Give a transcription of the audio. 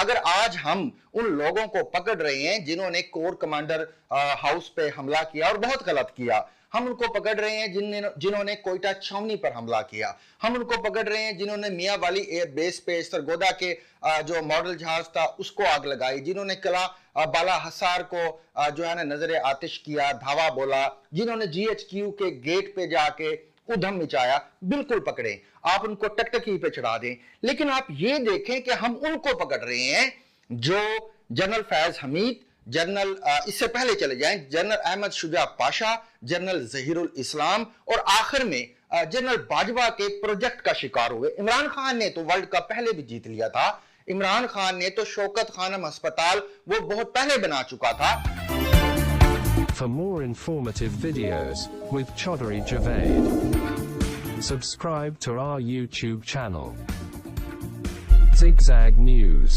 अगर आज हम उन लोगों को पकड़ रहे हैं जिन्होंने कोर कमांडर हाउस पे हमला किया और बहुत गलत किया, हम उनको पकड़ रहे हैं जिन्होंने कोयटा छावनी पर हमला किया, हम उनको पकड़ रहे हैं जिन्होंने मियां वाली एयर बेस पे सरगोदा के जो मॉडल जहाज था उसको आग लगाई, जिन्होंने कला बाला हसार को जो है ना नजर आतिश किया, धावा बोला, जिन्होंने GHQ के गेट पे जाके उधम मचाया, बिल्कुल पकड़े, आप उनको टकटकी पे चढ़ा दें। लेकिन आप ये देखें कि हम उनको पकड़ रहे हैं जो जनरल फैज हमीद, जनरल इससे पहले चले जाएं जनरल अहमद शुजा पाशा, जनरल जहीरुल इस्लाम और आखिर में जनरल बाजवा के प्रोजेक्ट का शिकार हुए। इमरान खान ने तो वर्ल्ड कप पहले भी जीत लिया था, इमरान खान ने तो शौकत खानम अस्पताल वो बहुत पहले बना चुका था। For more informative videos with Chaudhary Javed, subscribe to our YouTube channel. Zigzag News.